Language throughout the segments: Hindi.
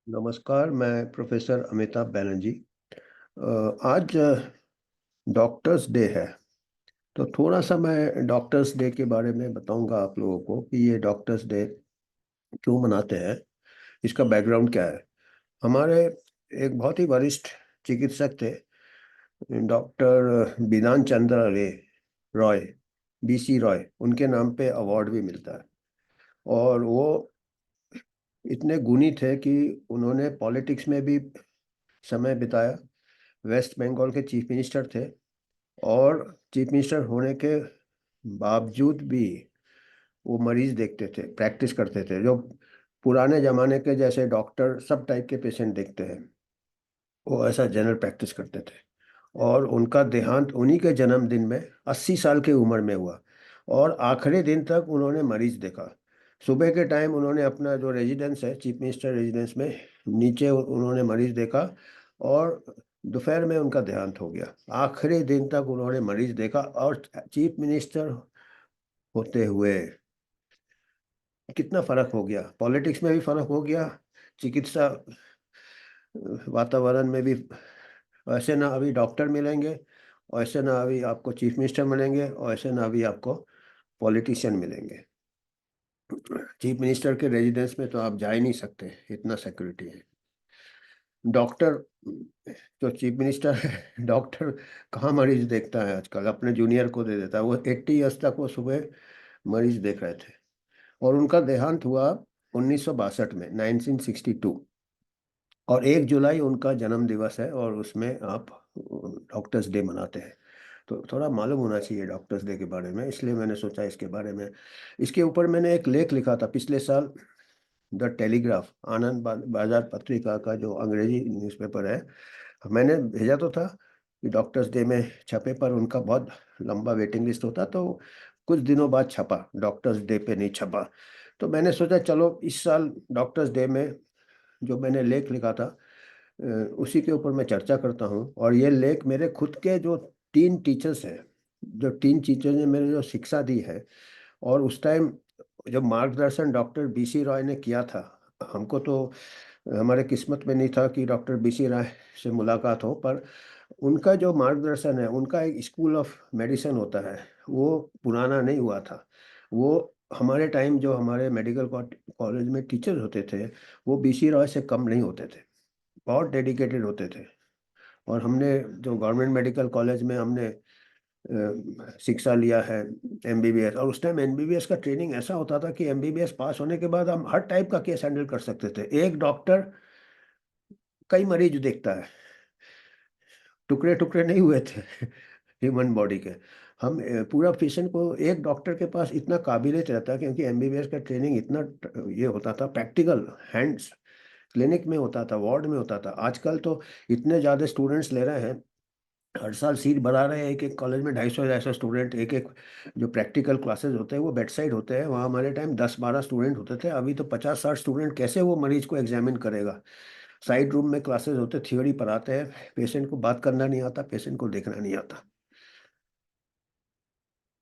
नमस्कार, मैं प्रोफेसर अमिताभ बैनर्जी। आज डॉक्टर्स डे है। तो थोड़ा सा मैं डॉक्टर्स डे के बारे में बताऊंगा आप लोगों को कि ये डॉक्टर्स डे क्यों मनाते हैं, इसका बैकग्राउंड क्या है। हमारे एक बहुत ही वरिष्ठ चिकित्सक थे, डॉक्टर बिधान चंद्र रे रॉय, बीसी रॉय। उनके नाम पे अवार्ड भी मिलता है। और वो इतने गुणी थे कि उन्होंने पॉलिटिक्स में भी समय बिताया। वेस्ट बंगाल के चीफ मिनिस्टर थे, और चीफ मिनिस्टर होने के बावजूद भी वो मरीज देखते थे, प्रैक्टिस करते थे। जो पुराने जमाने के जैसे डॉक्टर सब टाइप के पेशेंट देखते हैं, वो ऐसा जनरल प्रैक्टिस करते थे। और उनका देहांत उन्हीं के जन्मदिन में 80 साल की उम्र में हुआ। और आखिरी दिन तक उन्होंने मरीज देखा। सुबह के टाइम उन्होंने अपना जो रेजिडेंस है, चीफ मिनिस्टर रेजिडेंस में, नीचे उन्होंने मरीज देखा। और दोपहर में उनका देहांत हो गया। आखिरी दिन तक उन्होंने मरीज देखा, और चीफ मिनिस्टर होते हुए कितना फर्क हो गया। पॉलिटिक्स में भी फर्क हो गया, चिकित्सा वातावरण में भी। ऐसे ना अभी डॉक्टर मिलेंगे, और ऐसे ना अभी आपको चीफ मिनिस्टर मिलेंगे, और ऐसे ना अभी आपको पॉलिटिशियन मिलेंगे। चीफ मिनिस्टर के रेजिडेंस में तो आप जा ही नहीं सकते, इतना सिक्योरिटी है। डॉक्टर, जो चीफ मिनिस्टर है, डॉक्टर कहाँ मरीज देखता है आजकल, अपने जूनियर को दे देता है। वो 80 ईयर्स तक वो सुबह मरीज देख रहे थे। और उनका देहांत हुआ 1962 में, 1962। और 1 जुलाई उनका जन्म दिवस है, और उसमें आप डॉक्टर्स डे मनाते हैं। तो थोड़ा मालूम होना चाहिए डॉक्टर्स डे के बारे में, इसलिए मैंने सोचा इसके बारे में। इसके ऊपर मैंने एक लेख लिखा था पिछले साल, द टेलीग्राफ, बाजार पत्रिका का जो अंग्रेजी न्यूज़पेपर है। मैंने भेजा तो था कि डॉक्टर्स डे में छपे, पर उनका बहुत लंबा वेटिंग लिस्ट होता, तो कुछ दिनों बाद छपा, डॉक्टर्स डे पे नहीं छपा। तो मैंने सोचा चलो इस साल डॉक्टर्स डे में जो मैंने लेख लिखा था, उसी के ऊपर मैं चर्चा करता हूँ। और ये लेख मेरे खुद के जो 3 टीचर्स हैं, जो 3 टीचर्स ने मेरे जो शिक्षा दी है, और उस टाइम जो मार्गदर्शन डॉक्टर बीसी रॉय ने किया था, हमको तो हमारे किस्मत में नहीं था कि डॉक्टर बीसी रॉय से मुलाकात हो। पर उनका जो मार्गदर्शन है, उनका एक स्कूल ऑफ मेडिसिन होता है, वो पुराना नहीं हुआ था। वो हमारे टाइम जो हमारे मेडिकल कॉलेज में टीचर होते थे, वो बीसी रॉय से कम नहीं होते थे, बहुत डेडिकेटेड होते थे। और हमने जो गवर्नमेंट मेडिकल कॉलेज में हमने शिक्षा लिया है, एमबीबीएस। और उस टाइम एमबीबीएस का ट्रेनिंग ऐसा होता था कि एमबीबीएस पास होने के बाद हम हर टाइप का केस हैंडल कर सकते थे। एक डॉक्टर कई मरीज देखता है, टुकड़े टुकड़े नहीं हुए थे ह्यूमन बॉडी के। हम पूरा पेशेंट को, एक डॉक्टर के पास इतना काबिलियत रहता है, क्योंकि एमबीबीएस का ट्रेनिंग इतना ये होता था, प्रैक्टिकल हैंड्स क्लिनिक में होता था, वार्ड में होता था। आजकल तो इतने ज़्यादा स्टूडेंट्स ले रहे हैं, हर साल सीट बढ़ा रहे हैं। एक एक कॉलेज में 250 स्टूडेंट, एक एक जो प्रैक्टिकल क्लासेस होते हैं वो बेड साइड होते हैं। वहाँ हमारे टाइम 10-12 स्टूडेंट होते थे, अभी तो 50-60 स्टूडेंट। कैसे वो मरीज को एग्जामिन करेगा। साइड रूम में क्लासेस होते, थ्योरी पढ़ाते हैं, पेशेंट को बात करना नहीं आता, पेशेंट को देखना नहीं आता।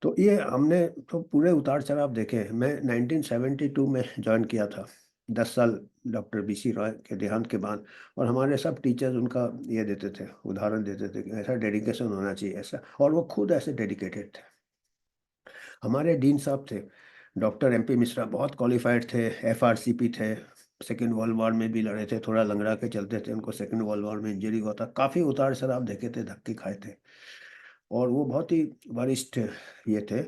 तो ये हमने तो पूरे उतार चढ़ाव देखे हैं। मैं 1972 में ज्वाइन किया था, 10 साल डॉक्टर बीसी रॉय के देहांत के बाद। और हमारे सब टीचर्स उनका ये देते थे, उदाहरण देते थे कि ऐसा डेडिकेशन होना चाहिए, ऐसा। और वो खुद ऐसे डेडिकेटेड थे। हमारे डीन साहब थे डॉक्टर एमपी मिश्रा, बहुत क्वालिफाइड थे, एफआरसीपी थे, सेकेंड वर्ल्ड वॉर में भी लड़े थे, थोड़ा लंगड़ा के चलते थे, उनको सेकेंड वर्ल्ड वॉर में इंजरी हुआ था, काफ़ी उतार चढ़ाव देखे थे, धक्के खाए थे। और वो बहुत ही वरिष्ठ ये थे।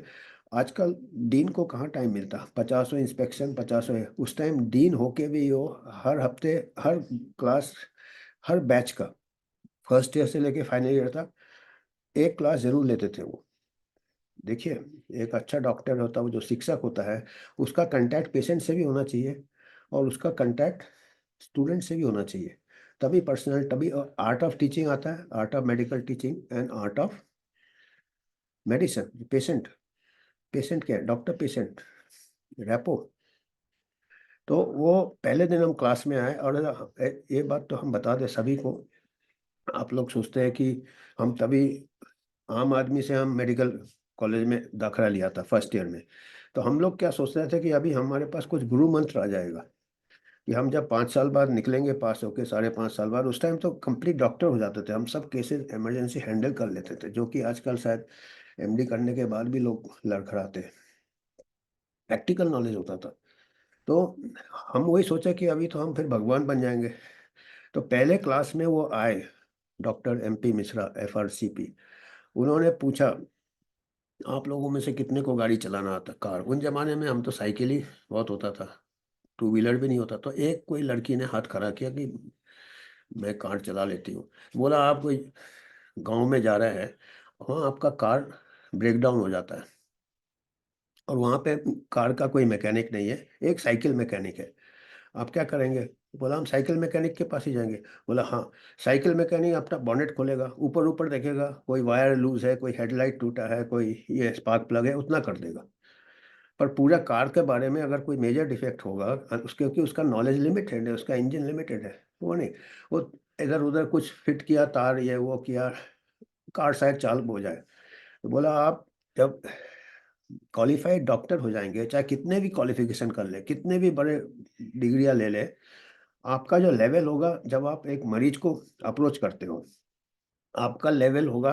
आजकल डीन को कहाँ टाइम मिलता, 50 इंस्पेक्शन, 50। उस टाइम डीन होके भी वो हर हफ्ते, हर क्लास, हर बैच का, फर्स्ट ईयर से लेके फाइनल ईयर तक एक क्लास जरूर लेते थे वो। देखिए, एक अच्छा डॉक्टर होता है, वो जो शिक्षक होता है, उसका कांटेक्ट पेशेंट से भी होना चाहिए, और उसका कांटेक्ट स्टूडेंट से भी होना चाहिए। तभी पर्सनल, तभी आर्ट ऑफ टीचिंग आता है, art of medical teaching and art of medicine. Patient, patient क्या है, डॉक्टर पेशेंट रैपो। तो वो पहले दिन हम क्लास में आए, और ये बात तो हम बता दें सभी को। आप लोग सोचते हैं कि हम तभी, आम आदमी से हम मेडिकल कॉलेज में दाखिला लिया था फर्स्ट ईयर में, तो हम लोग क्या सोच रहे थे कि अभी हमारे पास कुछ गुरु मंत्र आ जाएगा। कि हम जब 5 साल बाद निकलेंगे पास होके, 5.5 साल बाद, उस टाइम तो कंप्लीट डॉक्टर हो जाते थे हम, सब केसेस इमरजेंसी हैंडल कर लेते थे, जो कि आजकल शायद एमडी करने के बाद भी लोग लड़खड़ाते हैं। प्रैक्टिकल नॉलेज होता था। तो हम वही सोचा कि अभी तो हम फिर भगवान बन जाएंगे। तो पहले क्लास में वो आए, डॉक्टर MP मिश्रा, FRCP। उन्होंने पूछा, आप लोगों में से कितने को गाड़ी चलाना आता, कार? उन जमाने में हम तो साइकिल ही बहुत होता था, टू व्हीलर भी नहीं होता। तो एक कोई लड़की ने हाथ खड़ा किया कि मैं कार चला लेती हूँ। बोला, आप कोई गांव में जा रहे हैं, वहाँ आपका कार ब्रेक डाउन हो जाता है, और वहाँ पे कार का कोई मैकेनिक नहीं है, एक साइकिल मैकेनिक है, आप क्या करेंगे? बोला, हम साइकिल मैकेनिक के पास ही जाएंगे। बोला, हाँ। साइकिल मैकेनिक अपना बॉनेट खोलेगा, ऊपर ऊपर देखेगा, कोई वायर लूज है, कोई हेडलाइट टूटा है, कोई ये स्पार्क प्लग है, उतना कर देगा। पर पूरा कार के बारे में अगर कोई मेजर डिफेक्ट होगा, उसके, क्योंकि उसका नॉलेज लिमिटेड है, उसका इंजन लिमिटेड है, वो नहीं, वो इधर उधर कुछ फिट किया, तार ये वो किया, कार शायद चालू हो जाए। तो बोला, आप जब क्वालिफाइड डॉक्टर हो जाएंगे, चाहे कितने भी क्वालिफिकेशन कर ले, कितने भी बड़े डिग्रियां ले ले, आपका जो लेवल होगा जब आप एक मरीज को अप्रोच करते हो, आपका लेवल होगा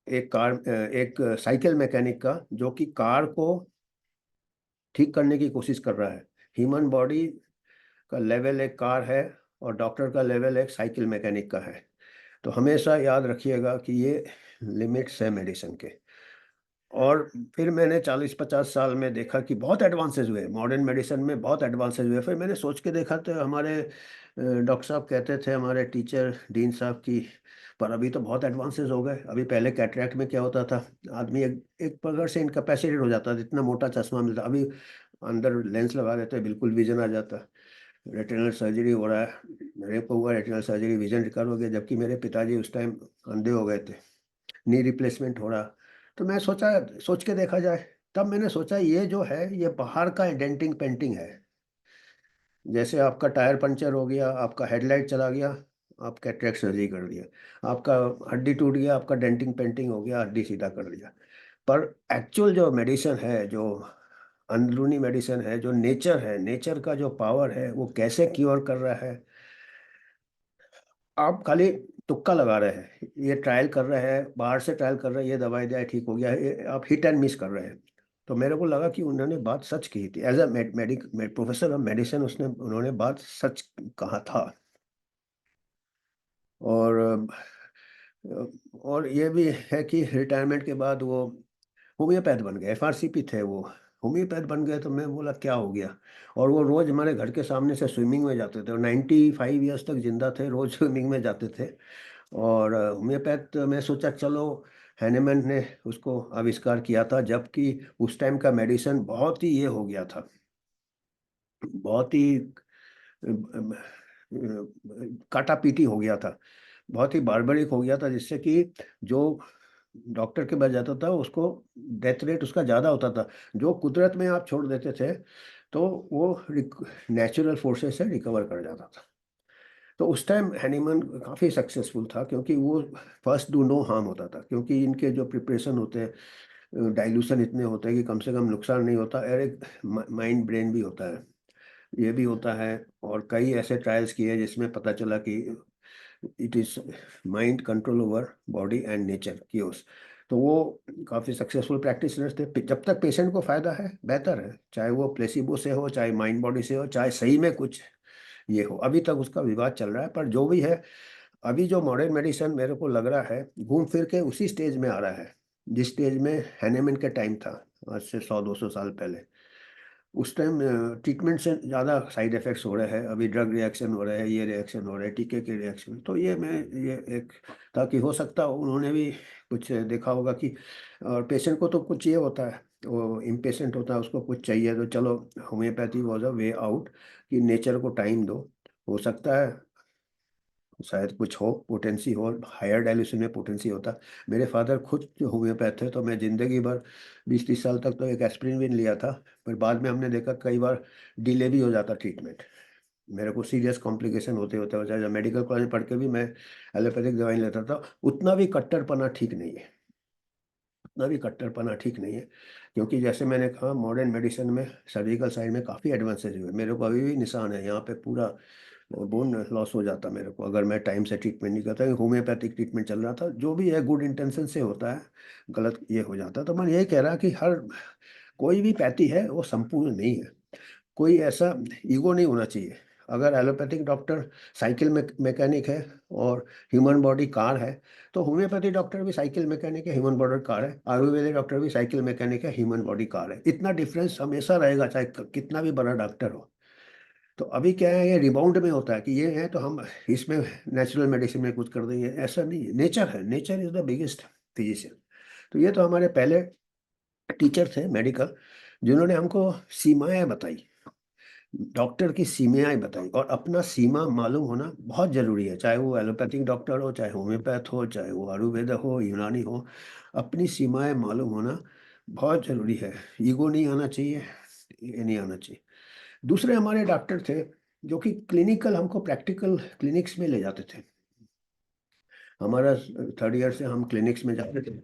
एक साइकिल मैकेनिक का, जो कि कार को ठीक करने की कोशिश कर रहा है। ह्यूमन बॉडी का लेवल एक कार है, और डॉक्टर का लेवल एक साइकिल मैकेनिक का है। तो हमेशा याद रखिएगा कि ये लिमिट्स है मेडिसिन के। और फिर मैंने 40-50 साल में देखा कि बहुत एडवांसेस हुए, मॉडर्न मेडिसिन में बहुत एडवांसेस हुए। फिर मैंने सोच के देखा, तो हमारे डॉक्टर साहब कहते थे, हमारे टीचर डीन साहब की, पर अभी तो बहुत एडवांसेस हो गए। अभी पहले कैटरैक्ट में क्या होता था, आदमी एक पकड़ से इनकैपेसिटेट हो जाता था, इतना मोटा चश्मा मिलता, अभी अंदर लेंस लगा देते बिल्कुल विजन आ जाता। रेटिनल सर्जरी हो रहा है, मेरे को हुआ रेटिनल सर्जरी, विजन रिकवर हो गया, जबकि मेरे पिताजी उस टाइम अंधे हो गए थे। नी रिप्लेसमेंट हो रहा। तो मैं सोचा, सोच के देखा जाए, तब मैंने सोचा ये जो है ये बाहर का डेंटिंग पेंटिंग है। जैसे आपका टायर पंचर हो गया, आपका हेडलाइट चला गया, आप कैटरेक्ट सर्जरी कर दिया, आपका हड्डी टूट गया, आपका डेंटिंग पेंटिंग हो गया, हड्डी सीधा कर दिया। पर एक्चुअल जो मेडिसिन है, जो अंदरूनी मेडिसिन है, जो नेचर है, नेचर का जो पावर है, वो कैसे क्योर कर रहा है, आप खाली तुक्का लगा रहे हैं, ये ट्रायल कर रहे हैं, बाहर से ट्रायल कर रहे हैं, ये दवाई दिया ठीक हो गया, ये आप हिट एंड मिस कर रहे हैं। तो मेरे को लगा कि उन्होंने बात सच कही थी, as a professor of medicine, उसने उन्होंने बात सच कहा था। और और ये भी है कि रिटायरमेंट के बाद वो होम्योपैथ बन गए, FRCP थे वो, होम्योपैथ बन गए। तो मैं बोला, क्या हो गया? और वो रोज हमारे घर के सामने से स्विमिंग में जाते थे, और 95 ईयर्स तक जिंदा थे, रोज स्विमिंग में जाते थे। और होम्योपैथ मैं सोचा, चलो, हैनेमन ने उसको आविष्कार किया था, जबकि उस टाइम का मेडिसिन बहुत ही ये हो गया था, बहुत ही काटा पीटी हो गया था, बहुत ही बारबरिक हो गया था, जिससे कि जो डॉक्टर के पास जाता था उसको डेथ रेट उसका ज़्यादा होता था। जो कुदरत में आप छोड़ देते थे, तो वो नेचुरल फोर्सेस से रिकवर कर जाता था। तो उस टाइम हैनीमन काफ़ी सक्सेसफुल था, क्योंकि वो फर्स्ट डू नो हार्म होता था, क्योंकि इनके जो प्रिपरेशन होते हैं, डाइल्यूशन इतने होते हैं कि कम से कम नुकसान नहीं होता, और एक माइंड ब्रेन भी होता है, ये भी होता है। और कई ऐसे ट्रायल्स किए जिसमें पता चला कि it is mind control over body and nature की उस। तो वो काफ़ी सक्सेसफुल प्रैक्टिशनर्स थे। जब तक पेशेंट को फायदा है, बेहतर है, चाहे वो प्लेसिबो से हो, चाहे माइंड बॉडी से हो, चाहे सही में कुछ ये हो। अभी तक उसका विवाद चल रहा है, पर जो भी है, अभी जो मॉडर्न मेडिसिन मेरे को लग रहा है घूम फिर के उसी स्टेज में आ रहा है, जिस स्टेज में हैनेमन के टाइम था, आज से 100-200 साल पहले। उस टाइम ट्रीटमेंट से ज़्यादा साइड इफ़ेक्ट्स हो रहे हैं, अभी ड्रग रिएक्शन हो रहे हैं, ये रिएक्शन हो रहे हैं, टीके के रिएक्शन। तो ये मैं, ये एक था कि हो सकता उन्होंने भी कुछ देखा होगा कि, और पेशेंट को तो कुछ ये होता है, वो इम्पेशेंट होता है, उसको कुछ चाहिए, तो चलो, homeopathy was a way out, कि नेचर को टाइम दो, हो सकता है शायद कुछ हो, पोटेंसी हो, हायर डायल्यूशन में पोटेंसी होता। मेरे फादर खुद जो होम्योपैथ थे, तो मैं ज़िंदगी भर 20-30 साल तक तो एक एस्पिरिन भी नहीं लिया था, पर बाद में हमने देखा कई बार डिले भी हो जाता ट्रीटमेंट, मेरे को सीरियस कॉम्प्लिकेशन होते होते हो जाए। मेडिकल कॉलेज पढ़ के भी मैं एलोपैथिक दवाई लेता था, उतना भी कट्टरपना ठीक नहीं है। उतना भी कट्टरपना ठीक नहीं है, क्योंकि जैसे मैंने कहा मॉडर्न मेडिसिन में सर्जिकल साइड में काफ़ी एडवांसेज हुए। मेरे को अभी भी निशान है यहाँ पे, पूरा बोन लॉस हो जाता मेरे को अगर मैं टाइम से ट्रीटमेंट नहीं करता। होम्योपैथिक ट्रीटमेंट चल रहा था, जो भी है गुड इंटेंशन से होता है, गलत ये हो जाता है। तो मैं यही कह रहा कि हर कोई भी पैथी है वो संपूर्ण नहीं है, कोई ऐसा ईगो नहीं होना चाहिए। अगर एलोपैथिक डॉक्टर साइकिल मैकेनिक है और ह्यूमन बॉडी कार है, तो होम्योपैथिक डॉक्टर भी साइकिल मैकेनिक है, ह्यूमन बॉडी कार है। आयुर्वेदिक डॉक्टर भी साइकिल मैकेनिक है, ह्यूमन बॉडी कार है। इतना डिफरेंस हमेशा रहेगा, चाहे कितना भी बड़ा डॉक्टर हो। तो अभी क्या है, ये रिबाउंड में होता है कि ये है तो हम इसमें नेचुरल मेडिसिन में कुछ कर देंगे, ऐसा नहीं है। नेचर है, nature is the biggest physician. तो ये तो हमारे पहले टीचर थे मेडिकल, जिन्होंने हमको सीमाएं बताई, डॉक्टर की सीमाएं बताई। और अपना सीमा मालूम होना बहुत जरूरी है, चाहे वो एलोपैथिक डॉक्टर हो, चाहे होम्योपैथ हो, चाहे वो आयुर्वेद हो, यूनानी हो। अपनी सीमाएं मालूम होना बहुत जरूरी है। ईगो नहीं आना चाहिए, ये नहीं आना चाहिए। दूसरे हमारे डॉक्टर थे जो कि क्लिनिकल, हमको प्रैक्टिकल क्लिनिक्स में ले जाते थे। हमारा थर्ड ईयर से हम क्लिनिक्स में जाते थे,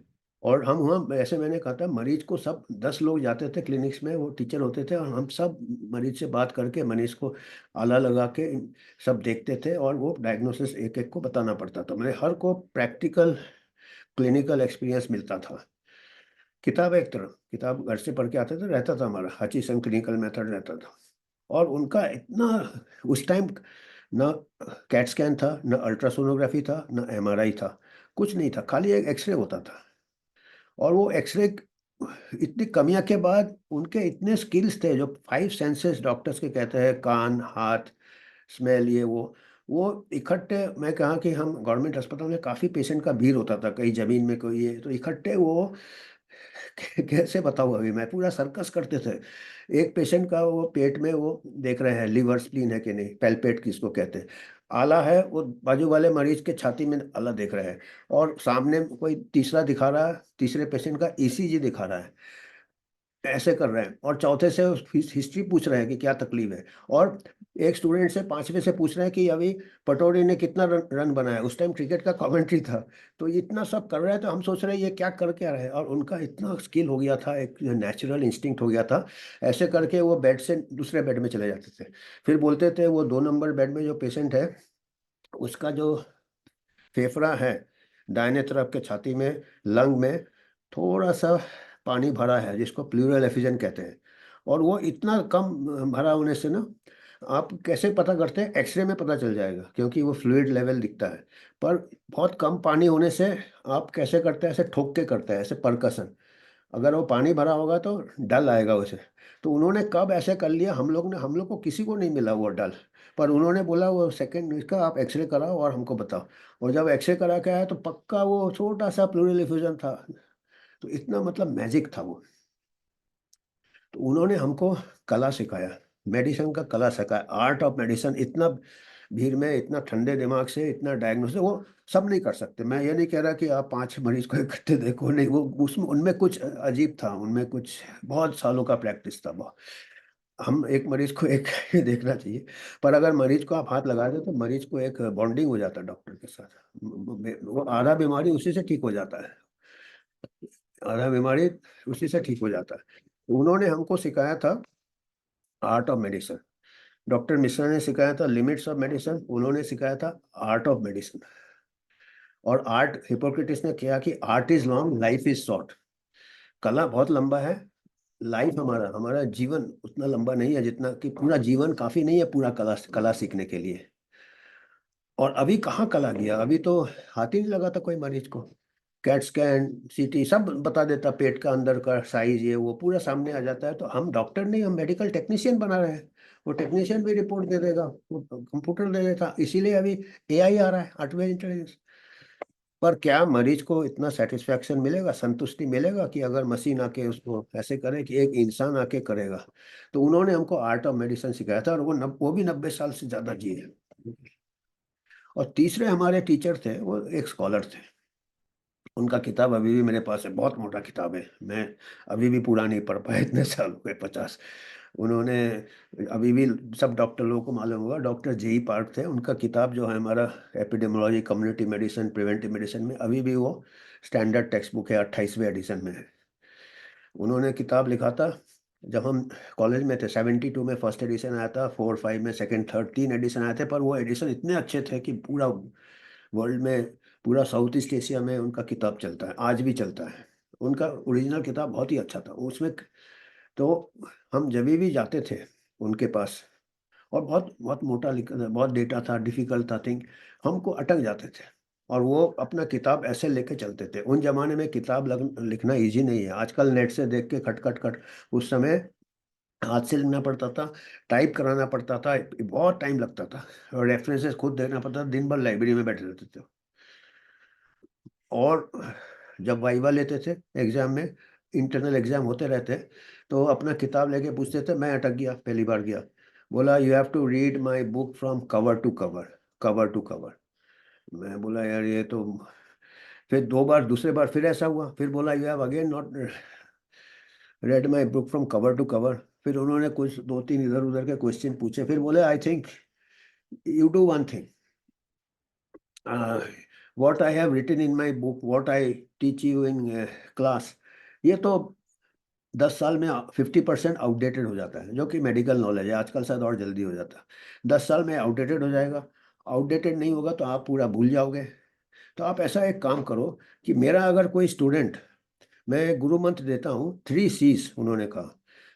और हम वहाँ, ऐसे मैंने कहा था, मरीज को सब 10 लोग जाते थे क्लिनिक्स में, वो टीचर होते थे, और हम सब मरीज से बात करके मरीज को आला लगा के सब देखते थे, और वो डायग्नोसिस एक एक को बताना पड़ता था। मेरे हर को प्रैक्टिकल क्लिनिकल एक्सपीरियंस मिलता था। किताब एक तरफ, किताब घर से पढ़ के आते थे, रहता था हमारा हचिसन क्लिनिकल मेथड रहता था। और उनका इतना, उस टाइम ना कैट स्कैन था, ना अल्ट्रासोनोग्राफी था, ना एमआरआई था, कुछ नहीं था, खाली एक एक्सरे होता था। और वो एक्सरे, इतनी कमियां के बाद उनके इतने स्किल्स थे, जो 5 सेंसेस डॉक्टर्स के कहते हैं, कान, हाथ, स्मेल, ये वो इकट्ठे। मैं कहा कि हम गवर्नमेंट अस्पताल में काफ़ी पेशेंट का भीड़ होता था, कहीं जमीन में कोई ये, तो इकट्ठे वो कैसे बताऊँ, अभी मैं पूरा सर्कस करते थे। एक पेशेंट का वो पेट में वो देख रहे हैं लिवर स्प्लीन है कि नहीं, पैल्पेट किसको कहते हैं, आला है, वो बाजू वाले मरीज के छाती में आला देख रहे हैं, और सामने कोई तीसरा दिखा रहा है, तीसरे पेशेंट का ईसीजी दिखा रहा है, ऐसे कर रहे हैं, और चौथे से हिस्ट्री पूछ रहे हैं कि क्या तकलीफ है। और एक स्टूडेंट से 5वें से पूछ रहे हैं कि अभी पटौड़ी ने कितना रन बनाया। उस टाइम क्रिकेट का कमेंट्री था। तो इतना सब कर रहे हैं, तो हम सोच रहे हैं ये क्या कर क्या रहे हैं। और उनका इतना स्किल हो गया था, एक नेचुरल इंस्टिंक्ट हो गया था। ऐसे करके वो बेड से दूसरे बेड में चले जाते थे, फिर बोलते थे वो 2 नंबर बेड में जो पेशेंट है, उसका जो फेफड़ा है दाहिने तरफ के छाती में, लंग में थोड़ा सा पानी भरा है, जिसको प्लूरल एफिजन कहते हैं। और वो इतना कम भरा होने से ना, आप कैसे पता करते हैं, एक्सरे में पता चल जाएगा, क्योंकि वो फ्लूइड लेवल दिखता है। पर बहुत कम पानी होने से आप कैसे करते हैं, ऐसे ठोक के करते हैं, ऐसे परकसन। अगर वो पानी भरा होगा तो डल आएगा उसे। तो उन्होंने कब ऐसे कर लिया, हम लोग को किसी को नहीं मिला वो डल। पर उन्होंने बोला वो सेकंड इसका आप एक्सरे कराओ और हमको बताओ। और जब एक्सरे करा के आया तो पक्का वो छोटा सा प्लूरल इफ्यूजन था। तो इतना मतलब मैजिक था वो। तो उन्होंने हमको कला सिखाया, मेडिसिन का कला सिखाया, आर्ट ऑफ मेडिसिन। इतना भीड़ में, इतना ठंडे दिमाग से इतना डायग्नोसिस वो सब नहीं कर सकते। मैं ये नहीं कह रहा कि आप 5 मरीज को इकट्ठे देखो, नहीं, वो उसमें उनमें कुछ अजीब था, उनमें कुछ बहुत सालों का प्रैक्टिस था वो। हम एक मरीज को एक ही देखना चाहिए। पर अगर मरीज को आप हाथ लगा दे तो मरीज को एक बॉन्डिंग हो जाता है डॉक्टर के साथ। वो आधा बीमारी उसी से ठीक हो जाता है, आधा बीमारी उसी से ठीक हो जाता है। उन्होंने हमको सिखाया था art of medicine. Doctor Mishra ने सिखाया था लिमिट्स ऑफ मेडिसिन, उन्होंने सिखाया था आर्ट ऑफ मेडिसिन। और आर्ट, हिपोक्रेटिस ने किया कि art is long, life is short. कला बहुत लंबा है, लाइफ, हमारा हमारा जीवन उतना लंबा नहीं है, जितना कि पूरा जीवन काफी नहीं है पूरा कला कला सीखने के लिए। और अभी कहाँ कला गया, अभी तो हाथ ही नहीं लगाता कोई मरीज को। कैट स्कैन, सीटी सब बता देता, पेट का अंदर का साइज ये वो पूरा सामने आ जाता है। तो हम डॉक्टर नहीं, हम मेडिकल टेक्नीशियन बना रहे हैं। वो टेक्नीशियन भी रिपोर्ट दे देगा, वो कंप्यूटर दे देता। इसीलिए अभी एआई आ रहा है, आर्टिफिशियल इंटेलिजेंस। पर क्या मरीज को इतना सेटिस्फैक्शन मिलेगा, संतुष्टि मिलेगा कि अगर मशीन आके उसको ऐसे करे कि एक इंसान आके करेगा। तो उन्होंने हमको आर्ट ऑफ मेडिसिन सिखाया था, और वो भी 90 साल से ज्यादा जिए। और तीसरे हमारे टीचर थे, वो एक स्कॉलर थे। उनका किताब अभी भी मेरे पास है, बहुत मोटा किताब है, मैं अभी भी पूरा नहीं पढ़ पाया, इतने साल हो गए, 50। उन्होंने अभी भी सब डॉक्टर लोगों को मालूम होगा, डॉक्टर जेई पार्क थे, उनका किताब जो है हमारा epidemiology community medicine preventive medicine में अभी भी वो स्टैंडर्ड टेक्स्ट बुक है, 28वें एडिशन में है। उन्होंने किताब लिखा था जब हम कॉलेज में थे, 72 में फर्स्ट एडिशन आया था, 4 5 में सेकंड थर्ड 3 एडिशन आए थे, पर वो एडिशन इतने अच्छे थे कि पूरा वर्ल्ड में, पूरा साउथ ईस्ट एशिया में उनका किताब चलता है, आज भी चलता है। उनका ओरिजिनल किताब बहुत ही अच्छा था उसमें। तो हम जब भी जाते थे उनके पास, और बहुत बहुत मोटा लिखा था, बहुत डेटा था, डिफिकल्ट था थिंग, हमको अटक जाते थे। और वो अपना किताब ऐसे लेके चलते थे। उन जमाने में किताब लिखना इजी नहीं है, आजकल नेट से देख के खट खट खट। उस समय हाथ से लिखना पड़ता था, टाइप कराना पड़ता था, बहुत टाइम लगता था, और रेफरेंसेस खुद देखना पड़ता था, दिन भर लाइब्रेरी में बैठे रहते थे। और जब वाइवा लेते थे एग्जाम में, इंटरनल एग्जाम होते रहते, तो अपना किताब लेके पूछते थे। मैं अटक गया पहली बार गया, बोला you have to read my book from cover to cover, cover to cover. मैं बोला यार ये तो, फिर दो बार, दूसरे बार फिर ऐसा हुआ, फिर बोला you have again not read my book from cover to cover. फिर उन्होंने कुछ दो तीन इधर उधर के क्वेश्चन पूछे, फिर बोले I think you do one thing, what I have written in my book, what I teach you in class, ये तो 10 साल में 50% आउटडेटेड हो जाता है, जो कि मेडिकल नॉलेज है, आजकल शायद और जल्दी हो जाता है। 10 साल में आउटडेटेड हो जाएगा। आउटडेटेड नहीं होगा तो आप पूरा भूल जाओगे। तो आप ऐसा एक काम करो कि मेरा अगर कोई स्टूडेंट, मैं एक गुरु मंत्र देता हूँ, 3 C's उन्होंने कहा,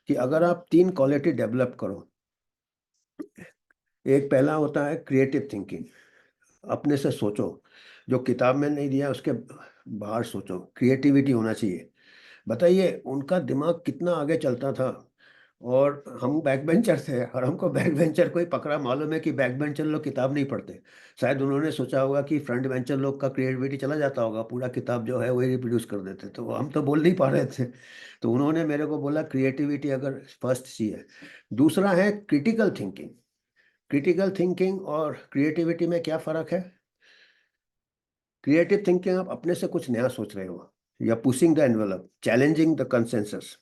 कि अगर आप 3 क्वालिटी डेवलप करो। एक पहला होता है क्रिएटिव थिंकिंग, अपने से सोचो, जो किताब में नहीं दिया उसके बाहर सोचो, क्रिएटिविटी होना चाहिए। बताइए उनका दिमाग कितना आगे चलता था। और हम बैक बेंचर थे, और हमको बैक बेंचर कोई पकड़ा, मालूम है कि बैक बेंचर लोग किताब नहीं पढ़ते। शायद उन्होंने सोचा होगा कि फ्रंट बेंचर लोग का क्रिएटिविटी चला जाता होगा, पूरा किताब जो है वही रिप्रोड्यूस कर देते, तो हम तो बोल नहीं पा रहे थे। तो उन्होंने मेरे को बोला क्रिएटिविटी अगर फर्स्ट सी है, दूसरा है क्रिटिकल थिंकिंग। क्रिटिकल थिंकिंग और क्रिएटिविटी में क्या फ़र्क है? क्रिएटिव थिंकिंग आप अपने से कुछ नया सोच रहे हो, या pushing the envelope, challenging the consensus.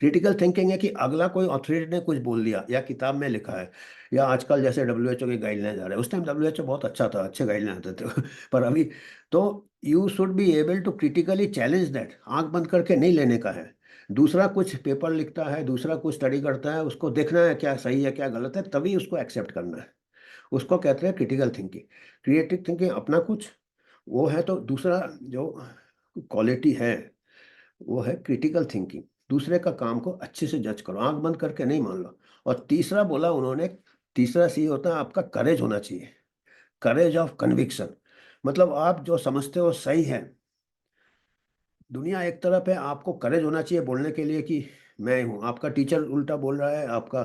Critical thinking है कि अगला कोई अथॉरिटी ने कुछ बोल दिया, या किताब में लिखा है, या आजकल जैसे डब्ल्यूएचओ के गाइडलाइंस आ रहे हैं, उस टाइम डब्ल्यूएचओ बहुत अच्छा था, अच्छे गाइडलाइन आते थे पर अभी तो you should be able to critically challenge that, आंख बंद करके नहीं लेने का है। दूसरा कुछ पेपर लिखता है, दूसरा कुछ स्टडी करता है, उसको देखना है क्या सही है क्या गलत है, तभी उसको एक्सेप्ट करना है। उसको कहते हैं क्रिटिकल थिंकिंग। क्रिएटिव थिंकिंग अपना कुछ वो है, तो दूसरा जो क्वालिटी है वो है क्रिटिकल थिंकिंग। दूसरे का काम को अच्छे से जज करो, आंख बंद करके नहीं मान लो। और तीसरा बोला उन्होंने, तीसरा सी होता है आपका करेज होना चाहिए, करेज ऑफ कन्विक्शन। मतलब आप जो समझते हो सही है, दुनिया एक तरफ है, आपको करेज होना चाहिए बोलने के लिए कि मैं हूँ, आपका टीचर उल्टा बोल रहा है, आपका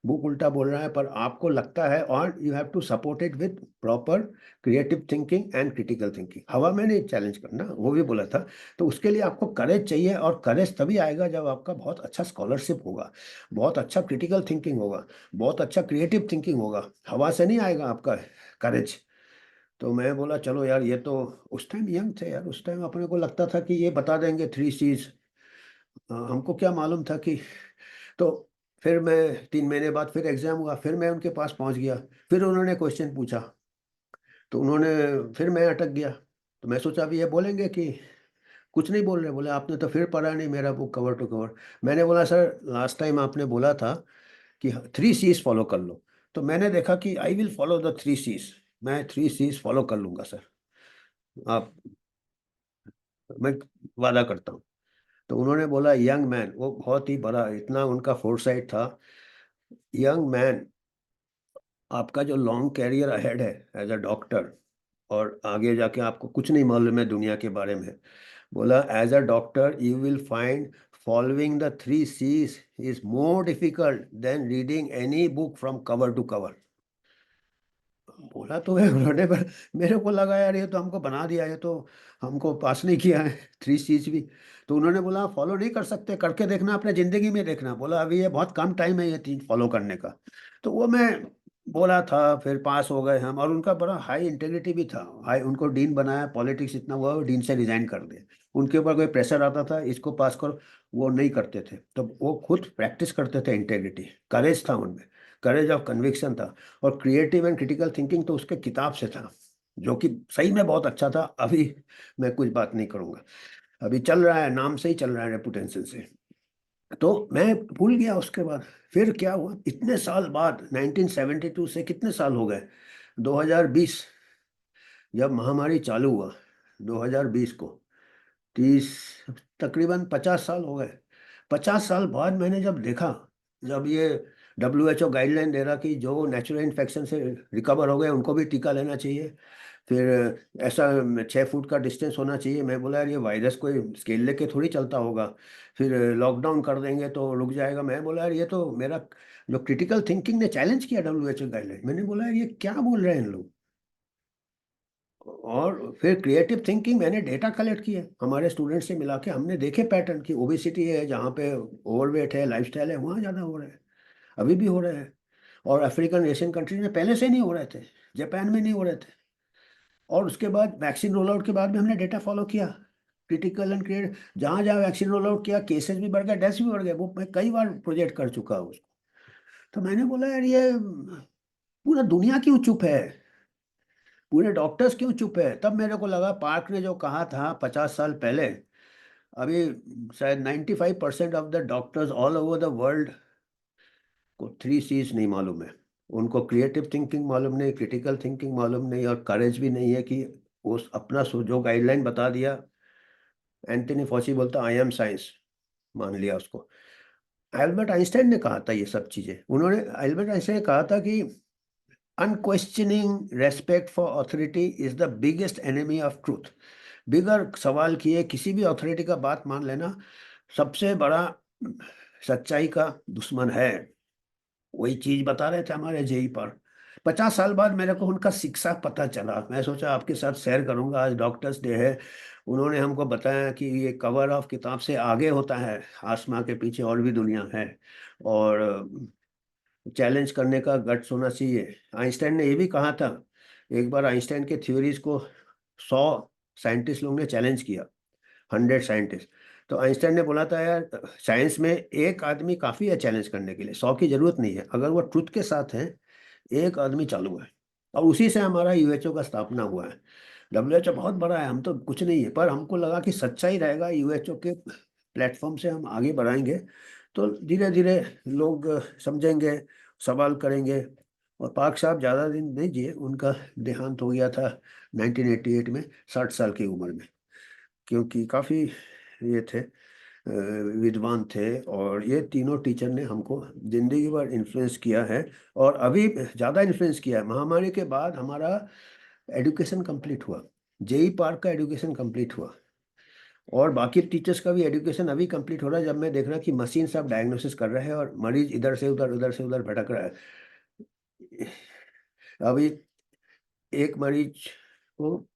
बुक उल्टा बोल रहा है, पर आपको लगता है, और you have to support it with proper creative thinking and critical thinking. हवा में नहीं चैलेंज करना, वो भी बोला था। तो उसके लिए आपको करेज चाहिए, और करेज तभी आएगा जब आपका बहुत अच्छा स्कॉलरशिप होगा, बहुत अच्छा क्रिटिकल थिंकिंग होगा, बहुत अच्छा क्रिएटिव थिंकिंग होगा। हवा से नहीं आएगा आपका करेज। तो मैं बोला चलो यार, ये तो, उस टाइम यंग थे यार, उस टाइम अपने को लगता था कि ये बता देंगे 3 C's। हमको क्या मालूम था कि, तो फिर मैं 3 महीने बाद फिर एग्जाम हुआ, फिर मैं उनके पास पहुंच गया, फिर उन्होंने क्वेश्चन पूछा, तो उन्होंने, फिर मैं अटक गया। तो मैं सोचा अभी ये बोलेंगे कि कुछ नहीं बोल रहे, बोले आपने तो फिर पढ़ा नहीं मेरा बुक कवर टू कवर। मैंने बोला सर लास्ट टाइम आपने बोला था कि 3 C's फॉलो कर लो, तो मैंने देखा कि I will follow the 3 C's, मैं 3 C's फॉलो कर लूंगा सर, आप, मैं वादा करता हूँ। तो उन्होंने बोला यंग मैन, वो बहुत ही बड़ा, इतना उनका फोरसाइट था, यंग मैन, आपका जो लॉन्ग कैरियर अहेड है एज अ डॉक्टर, और आगे जाके आपको कुछ नहीं मालूम है दुनिया के बारे में, बोला as a doctor you will find following the 3 C's is more difficult than reading any book from cover to cover. बोला तो है उन्होंने, पर मेरे को लगा यार ये तो हमको बना दिया, ये तो हमको पास नहीं किया है 3 C's भी। तो उन्होंने बोला फॉलो नहीं कर सकते, करके देखना, अपने ज़िंदगी में देखना। बोला अभी ये बहुत कम टाइम है ये 3 फॉलो करने का। तो वो मैं बोला था, फिर पास हो गए हम, और उनका बड़ा हाई इंटेग्रिटी भी था, हाई, उनको डीन बनाया, पॉलिटिक्स इतना हुआ, वो डीन से रिजाइन कर दिए। उनके ऊपर कोई प्रेशर आता था इसको पास करो, वो नहीं करते थे, तो वो खुद प्रैक्टिस करते थे इंटेग्रिटी, करेज था उनमें, करेज ऑफ कन्विक्शन था। और क्रिएटिव एंड क्रिटिकल थिंकिंग तो उसके किताब से था, जो कि सही में बहुत अच्छा था। अभी मैं कुछ बात नहीं करूँगा, अभी चल रहा है, नाम से ही चल रहा है, रेपुटेशन से। तो मैं भूल गया उसके बाद। फिर क्या हुआ, इतने साल बाद, 1972 से कितने साल हो गए, 2020, जब महामारी चालू हुआ 2020 को, 30, तकरीबन 50 साल हो गए। 50 साल बाद मैंने जब देखा, जब ये WHO गाइडलाइन दे रहा कि जो नेचुरल इन्फेक्शन से रिकवर हो गए उनको भी टीका लेना चाहिए, फिर ऐसा 6 फुट का डिस्टेंस होना चाहिए। मैं बोला यार ये वायरस कोई स्केल लेके थोड़ी चलता होगा, फिर लॉकडाउन कर देंगे तो रुक जाएगा। मैं बोला यार ये तो मेरा, जो क्रिटिकल थिंकिंग ने चैलेंज किया WHO गाइडलाइन, मैंने बोला यार ये क्या बोल रहे हैं इन लोग। और फिर क्रिएटिव थिंकिंग, मैंने डेटा कलेक्ट किए हमारे स्टूडेंट से मिला के, हमने देखे पैटर्न की ओबेसिटी है जहाँ पे, ओवरवेट है, लाइफस्टाइल है, वहाँ ज़्यादा हो रहा है, अभी भी हो रहा है। और अफ्रीकन एशियन कंट्रीज में पहले से नहीं हो रहे थे, जापान में नहीं हो रहे थे। और उसके बाद वैक्सीन रोल आउट के बाद भी हमने डेटा फॉलो किया, क्रिटिकल एंड क्रिएट, जहाँ जहाँ वैक्सीन रोल आउट किया केसेस भी बढ़ गए, डेथ्स भी बढ़ गए, वो मैं कई बार प्रोजेक्ट कर चुका हूँ उसको। तो मैंने बोला यार ये पूरा दुनिया क्यों चुप है, पूरे डॉक्टर्स क्यों चुप है। तब मेरे को लगा पार्क ने जो कहा था 50 साल पहले, अभी शायद 95% of the doctors all over the world को 3 C's नहीं मालूम है। उनको क्रिएटिव थिंकिंग मालूम नहीं, क्रिटिकल थिंकिंग मालूम नहीं, और करेज भी नहीं है कि वो अपना जो गाइडलाइन बता दिया। एंथनी फॉसी बोलता आई एम साइंस, मान लिया उसको। एल्बर्ट आइंस्टाइन ने कहा था ये सब चीजें, उन्होंने, एल्बर्ट आइंस्टाइन ने कहा था कि unquestioning respect for authority is the biggest enemy of truth. बिगर सवाल किए किसी भी अथॉरिटी का बात मान लेना सबसे बड़ा सच्चाई का दुश्मन है। वही चीज बता रहे थे हमारे जेई पर। 50 साल बाद मेरे को उनका शिक्षा पता चला, मैं सोचा आपके साथ शेयर करूंगा। आज डॉक्टर्स डे है, उन्होंने हमको बताया कि ये कवर ऑफ किताब से आगे होता है, आसमां के पीछे और भी दुनिया है, और चैलेंज करने का गट्स होना चाहिए। आइंस्टाइन ने ये भी कहा था, एक बार आइंस्टाइन के थ्योरीज को 100 साइंटिस्ट लोग ने चैलेंज किया, 100 साइंटिस्ट। तो आइंस्टाइन ने बोला था यार साइंस में एक आदमी काफ़ी है चैलेंज करने के लिए, 100 की जरूरत नहीं है, अगर वो ट्रुथ के साथ है, एक आदमी चालू है। और उसी से हमारा यूएचओ का स्थापना हुआ है। WHO बहुत बड़ा है, हम तो कुछ नहीं है, पर हमको लगा कि सच्चाई रहेगा, यूएचओ के प्लेटफॉर्म से हम आगे बढ़ाएंगे तो धीरे धीरे लोग समझेंगे, सवाल करेंगे। और पाक साहब ज़्यादा दिन नहीं जिए, उनका देहांत हो गया था 1988 में, 60 साल की उम्र में। क्योंकि काफ़ी ये थे, विद्वान थे, और ये तीनों टीचर ने हमको जिंदगी भर इन्फ्लुएंस किया है, और अभी ज़्यादा इन्फ्लुएंस किया है। महामारी के बाद हमारा एजुकेशन कंप्लीट हुआ, जेई पार्क का एजुकेशन कंप्लीट हुआ, और बाकी टीचर्स का भी एजुकेशन अभी कंप्लीट हो रहा है, जब मैं देख रहा कि मशीन सब डायग्नोसिस कर रहे हैं और मरीज इधर से उधर, उधर से उधर भटक रहा है। अभी एक मरीज को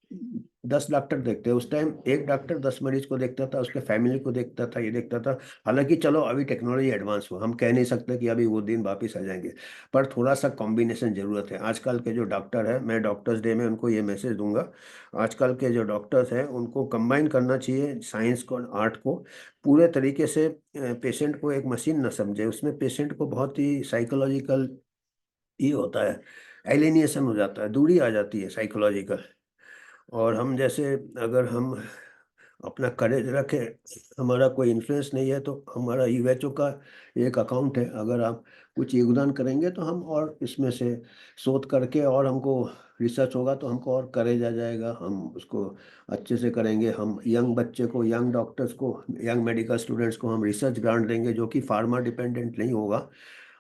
10 डॉक्टर देखते हैं, उस टाइम एक डॉक्टर 10 मरीज को देखता था, उसके फैमिली को देखता था, ये देखता था। हालांकि चलो अभी टेक्नोलॉजी एडवांस हुआ, हम कह नहीं सकते कि अभी वो दिन वापस आ जाएंगे, पर थोड़ा सा कॉम्बिनेशन जरूरत है। आजकल के जो डॉक्टर है, मैं डॉक्टर्स डे में उनको ये मैसेज दूंगा, आजकल के जो डॉक्टर्स हैं उनको कंबाइन करना चाहिए साइंस को और आर्ट को पूरे तरीके से। पेशेंट को एक मशीन न समझे, उसमें पेशेंट को बहुत ही साइकोलॉजिकल ये होता है, एलिनिएशन हो जाता है, दूरी आ जाती है साइकोलॉजिकल। और हम जैसे, अगर हम अपना करेज रखें, हमारा कोई इन्फ्लुएंस नहीं है, तो हमारा यूएचओ का एक अकाउंट है, अगर आप कुछ योगदान करेंगे तो हम और इसमें से शोध करके, और हमको रिसर्च होगा तो हमको और करेज आ जाएगा, हम उसको अच्छे से करेंगे। हम यंग बच्चे को, यंग डॉक्टर्स को, यंग मेडिकल स्टूडेंट्स को हम रिसर्च ग्रांट देंगे, जो कि फार्मा डिपेंडेंट नहीं होगा,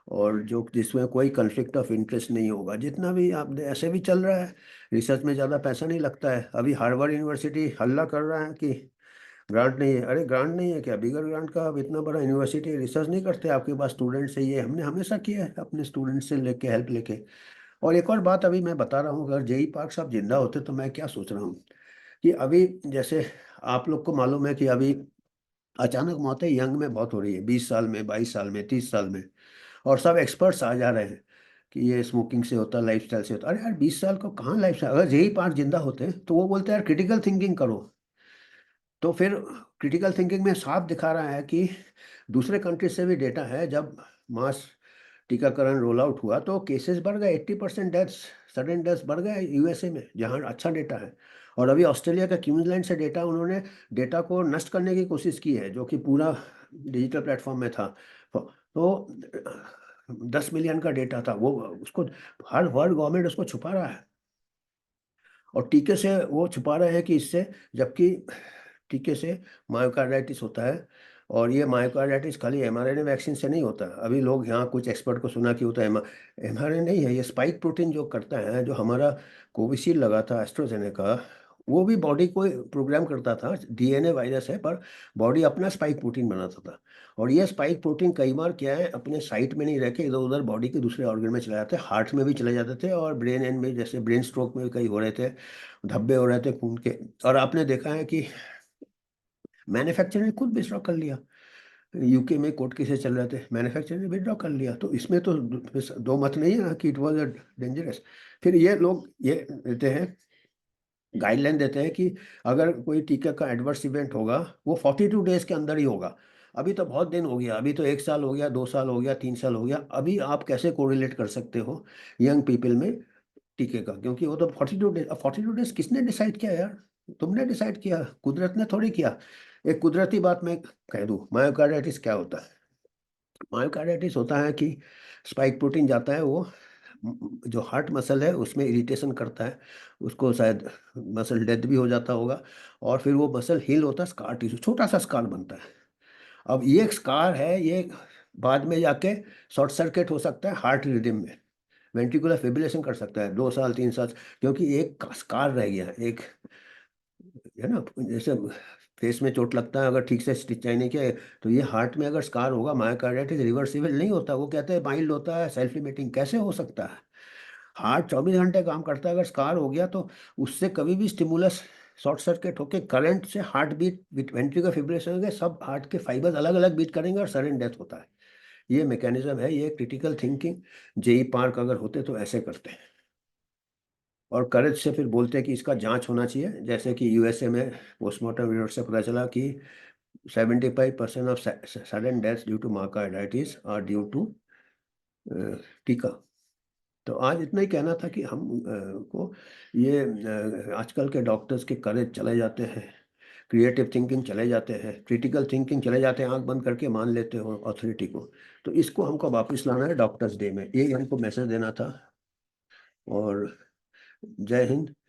और जो जिसमें कोई कन्फ्लिक्ट ऑफ इंटरेस्ट नहीं होगा। जितना भी आप ऐसे भी चल रहा है, रिसर्च में ज़्यादा पैसा नहीं लगता है। अभी हार्वर्ड यूनिवर्सिटी हल्ला कर रहा है कि ग्रांट नहीं है। अरे ग्रांट नहीं है क्या, बिगर ग्रांट का, आप इतना बड़ा यूनिवर्सिटी रिसर्च नहीं करते, आपके पास स्टूडेंट से, ये हमने हमेशा किया है अपने स्टूडेंट से लेके, हेल्प लेके। और एक और बात अभी मैं बता रहा हूँ, अगर जेई पार्क साहब जिंदा होते तो मैं क्या सोच रहा हूँ कि अभी, जैसे आप लोग को मालूम है कि अभी अचानक मौतें यंग में बहुत हो रही है, 20 साल में, 22 साल में, 30 साल में, और सब एक्सपर्ट्स आ जा रहे हैं। कि ये स्मोकिंग से होता है, लाइफस्टाइल से होता है। अरे यार 20 साल को कहाँ लाइफस्टाइल, अगर यही पार्ट जिंदा होते तो वो बोलते हैं यार क्रिटिकल थिंकिंग करो। तो फिर क्रिटिकल थिंकिंग में साफ दिखा रहा है कि दूसरे कंट्री से भी डेटा है, जब मास टीकाकरण रोल आउट हुआ तो केसेस बढ़ गए, 80% डेथ्स, सडन डेथ्स बढ़ गए यूएसए में, जहाँ अच्छा डेटा है। और अभी ऑस्ट्रेलिया का क्वींसलैंड से डेटा, उन्होंने डेटा को नष्ट करने की कोशिश की है, जो कि पूरा डिजिटल प्लेटफॉर्म में था। तो 10 मिलियन का डेटा था वो, उसको हर वर्ल्ड गवर्नमेंट उसको छुपा रहा है, और टीके से वो छुपा रहे हैं कि इससे, जबकि टीके से मायोकार्डाइटिस होता है। और ये मायोकार्डाइटिस खाली एमआरएनए वैक्सीन से नहीं होता। अभी लोग यहाँ कुछ एक्सपर्ट को सुना कि होता है, एमआरएनए नहीं है, ये स्पाइक प्रोटीन जो करता है, जो हमारा कोविशील्ड लगा था एस्ट्राजेनेका, वो भी बॉडी को प्रोग्राम करता था। डीएनए वायरस है, पर बॉडी अपना स्पाइक प्रोटीन बनाता था। और ये स्पाइक प्रोटीन कई बार क्या है, अपने साइट में नहीं रह के इधर उधर बॉडी के दूसरे ऑर्गन में चले जाते, हार्ट में भी चले जाते थे, और ब्रेन एंड में, जैसे ब्रेन स्ट्रोक में कई हो रहे थे, धब्बे हो रहे थे खून के। और आपने देखा है कि मैन्युफैक्चरर ने खुद विड्रॉ कर लिया। यूके में कोर्ट केसेस चल रहे थे, मैन्युफैक्चरर ने विड्रॉ कर लिया। तो इसमें तो दो मत नहीं है ना कि इट वॉज डेंजरस। फिर ये लोग ये देते हैं, गाइडलाइन देते हैं कि अगर कोई टीका का एडवर्स इवेंट होगा, वो 42 डेज के अंदर ही होगा। अभी तो बहुत दिन हो गया, अभी तो 1 साल हो गया, 2 साल हो गया, 3 साल हो गया। अभी आप कैसे कोरिलेट कर सकते हो यंग पीपल में टीके का? क्योंकि वो तो 42 डेज, 42 डेज किसने डिसाइड किया यार? तुमने डिसाइड किया, कुदरत ने थोड़ी किया। एक कुदरती बात मैं कह दूं, मायोकार्डाइटिस क्या होता है? मायोकार्डाइटिस होता है कि स्पाइक प्रोटीन जाता है, वो जो हार्ट मसल है उसमें इरिटेशन करता है, उसको शायद मसल डेथ भी हो जाता होगा, और फिर वो मसल हील होता है, स्कार टिश्यू, छोटा सा स्कार बनता है। अब ये एक स्कार है, ये बाद में जाके शॉर्ट सर्किट हो सकता है हार्ट रिदम में, वेंट्रिकुलर फिब्रिलेशन कर सकता है 2 साल 3 साल, क्योंकि एक स्कार रह गया, एक है ना। जैसे फेस में चोट लगता है, अगर ठीक से स्टिच नहीं किया, तो ये हार्ट में अगर स्कार होगा, मायोकार्डाइटिस रिवर्सिबल नहीं होता। वो कहते हैं माइल्ड होता है, सेल्फ लिमिटिंग, कैसे हो सकता है? हार्ट 24 घंटे काम करता है, अगर स्कार हो गया तो उससे कभी भी स्टिमुलस शॉर्ट सर्किट होके करंट से हार्ट बीट, वेंट्रिकुलर फिब्रिलेशन हो गया, सब हार्ट के फाइबर्स अलग अलग बीट करेंगे और सडन डेथ होता है। ये मैकेनिज्म है, ये क्रिटिकल थिंकिंग। जेई पार्क अगर होते तो ऐसे करते हैं, और करेज से फिर बोलते हैं कि इसका जांच होना चाहिए। जैसे कि यूएसए में पोस्टमार्टम रिपोर्ट से पता चला कि 75% of sudden death due to myocarditis are due to टीका। तो आज इतना ही कहना था कि हम को ये आजकल के डॉक्टर्स के करेज चले जाते हैं, क्रिएटिव थिंकिंग चले जाते हैं, क्रिटिकल थिंकिंग चले जाते हैं, आंख बंद करके मान लेते हो अथॉरिटी को। तो इसको हमको वापस लाना है डॉक्टर्स डे में, ये हमको मैसेज देना था। और जय हिंद।